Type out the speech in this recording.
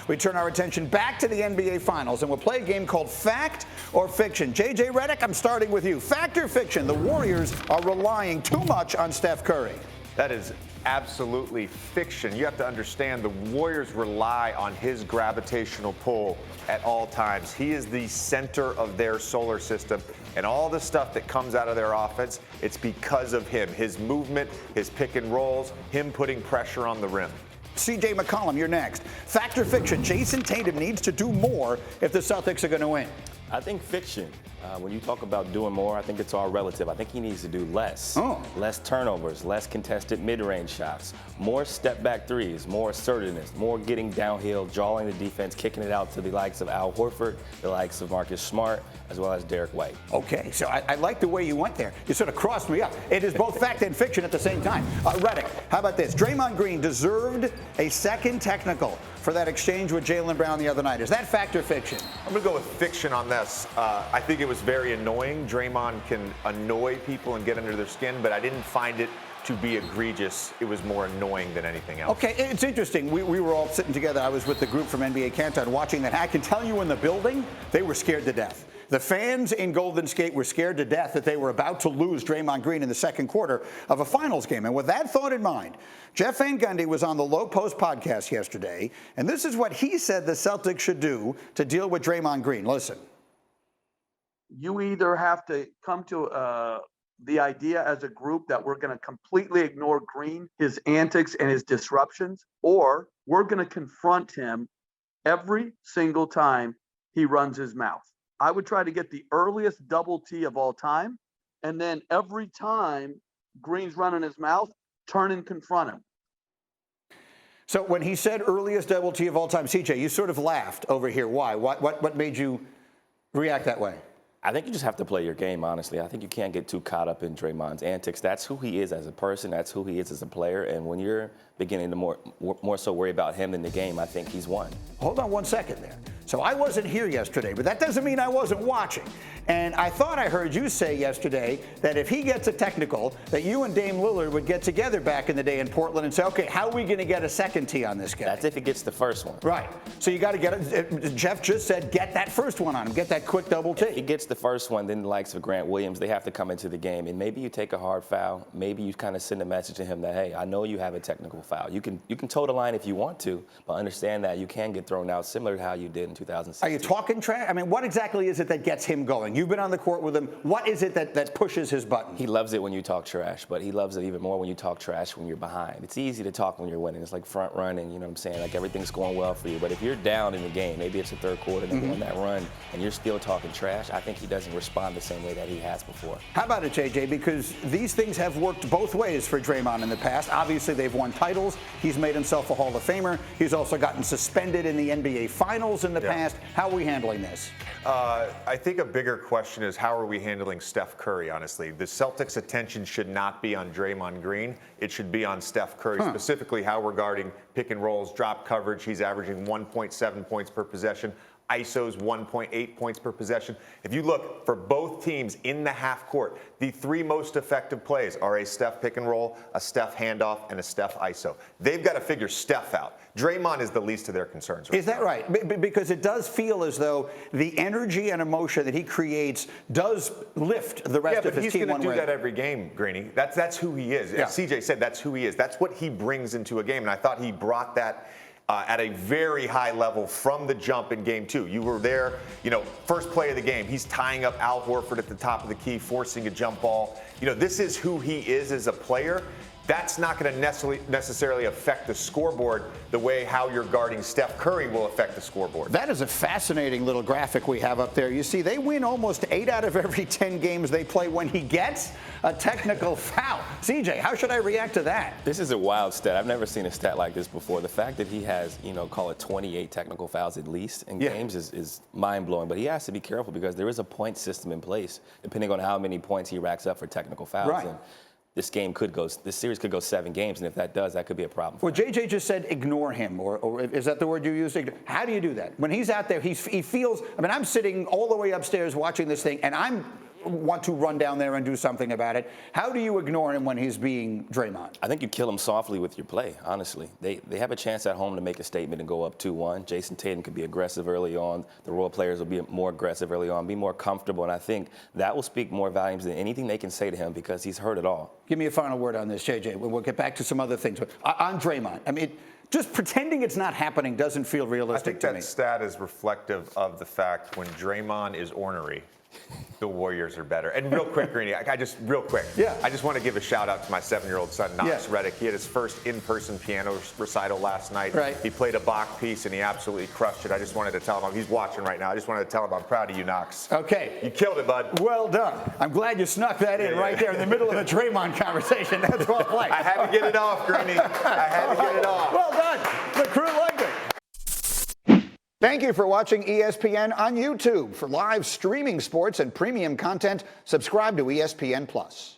we turn our attention back to the NBA Finals, and we'll play a game called Fact or Fiction. JJ Redick, I'm starting with you. Fact or fiction, the Warriors are relying too much on Steph Curry. That is absolutely fiction. You have to understand the Warriors rely on his gravitational pull at all times. He is the center of their solar system, and all the stuff that comes out of their offense, it's because of him. His movement, his pick and rolls, him putting pressure on the rim. CJ McCollum, you're next. Fact or fiction, Jayson Tatum needs to do more if the Celtics are going to win. I think fiction. When you talk about doing more, I think it's all relative. I think he needs to do less. Less turnovers, less contested mid-range shots, more step-back threes, more assertiveness, more getting downhill, drawing the defense, kicking it out to the likes of Al Horford, the likes of Marcus Smart, as well as Derek White. Okay, so I like the way you went there. You sort of crossed me up. It is both fact and fiction at the same time. Redick, how about this? Draymond Green deserved a second technical for that exchange with Jaylen Brown the other night. Is that fact or fiction? I'm going to go with fiction on this. I think it was very annoying. Draymond can annoy people and get under their skin, but I didn't find it to be egregious. It was more annoying than anything else. Okay, it's interesting. We were all sitting together. I was with the group from NBA Canton watching that. I can tell you in the building, they were scared to death. The fans in Golden State were scared to death that they were about to lose Draymond Green in the second quarter of a finals game. And with that thought in mind, Jeff Van Gundy was on the Low Post podcast yesterday, and this is what he said the Celtics should do to deal with Draymond Green. Listen. You either have to come to the idea as a group that we're going to completely ignore Green, his antics and his disruptions, or we're going to confront him every single time he runs his mouth. I would try to get the earliest double T of all time, and then every time Green's running his mouth, turn and confront him. So when he said earliest double T of all time, CJ, you sort of laughed over here. Why? What made you react that way? I think you just have to play your game, honestly. I think you can't get too caught up in Draymond's antics. That's who he is as a person. That's who he is as a player. And when you're beginning to more so worry about him than the game, I think he's won. Hold on one second there. So I wasn't here yesterday, but that doesn't mean I wasn't watching. And I thought I heard you say yesterday that if he gets a technical, that you and Dame Lillard would get together back in the day in Portland and say, okay, how are we going to get a second T on this guy? That's if he gets the first one. Right. So you got to get it. Jeff just said, get that first one on him. Get that quick double T. If he gets the first one, then the likes of Grant Williams, they have to come into the game. And maybe you take a hard foul. Maybe you kind of send a message to him that, hey, I know you have a technical foul. You can toe the line if you want to, but understand that you can get thrown out similar to how you did in 2016. Are you talking trash? I mean, what exactly is it that gets him going? You've been on the court with him. What is it that pushes his button? He loves it when you talk trash, but he loves it even more when you talk trash when you're behind. It's easy to talk when you're winning. It's like front running, you know what I'm saying? Like everything's going well for you. But if you're down in the game, maybe it's the third quarter and you're on that run, and you're still talking trash, I think he doesn't respond the same way that he has before. How about it, JJ? Because these things have worked both ways for Draymond in the past. Obviously, they've won titles. He's made himself a Hall of Famer. He's also gotten suspended in the NBA Finals in the past. How are we handling this? I think a bigger question is how are we handling Steph Curry, honestly? The Celtics' attention should not be on Draymond Green. It should be on Steph Curry, specifically how we're guarding pick and rolls, drop coverage. He's averaging 1.7 points per possession. ISO's 1.8 points per possession. If you look for both teams in the half court, the three most effective plays are a Steph pick and roll, a Steph handoff, and a Steph ISO. They've got to figure Steph out. Draymond is the least of their concerns. Is that right? Because it does feel as though the energy and emotion that he creates does lift the rest of his team. Yeah, but he's going to do that every game, Greeny. That's who he is. Yeah. As CJ said, that's who he is. That's what he brings into a game, and I thought he brought that at a very high level from the jump in game two. You were there, first play of the game. He's tying up Al Horford at the top of the key, forcing a jump ball. This is who he is as a player. That's not going to necessarily affect the scoreboard the way how you're guarding Steph Curry will affect the scoreboard. That is a fascinating little graphic we have up there. You see, they win almost 8 out of every 10 games they play when he gets a technical foul. CJ, how should I react to that? This is a wild stat. I've never seen a stat like this before. The fact that he has, call it 28 technical fouls at least in games is mind-blowing. But he has to be careful because there is a point system in place depending on how many points he racks up for technical fouls. Right. And this series could go 7 games, and if that does, that could be a problem. Well, JJ just said ignore him, or is that the word you used? How do you do that? When he's out there, he feels, I'm sitting all the way upstairs watching this thing, and I'm want to run down there and do something about it. How do you ignore him when he's being Draymond? I think you kill him softly with your play, honestly. They have a chance at home to make a statement and go up 2-1. Jayson Tatum could be aggressive early on. The role players will be more aggressive early on, be more comfortable, and I think that will speak more volumes than anything they can say to him because he's heard it all. Give me a final word on this, JJ. We'll get back to some other things. But on Draymond, I mean, just pretending it's not happening doesn't feel realistic to me. I think that stat is reflective of the fact when Draymond is ornery, the Warriors are better. And real quick, Greeny, I just want to give a shout out to my 7-year-old son, Knox Reddick. He had his first in-person piano recital last night. Right. He played a Bach piece and he absolutely crushed it. I just wanted to tell him, he's watching right now. I just wanted to tell him I'm proud of you, Knox. Okay. You killed it, bud. Well done. I'm glad you snuck that in right there in the middle of the Draymond conversation. That's well played. I had to get it off, Greeny. I had to get it off. Well done. The crew liked it. Thank you for watching ESPN on YouTube. For live streaming sports and premium content, subscribe to ESPN+.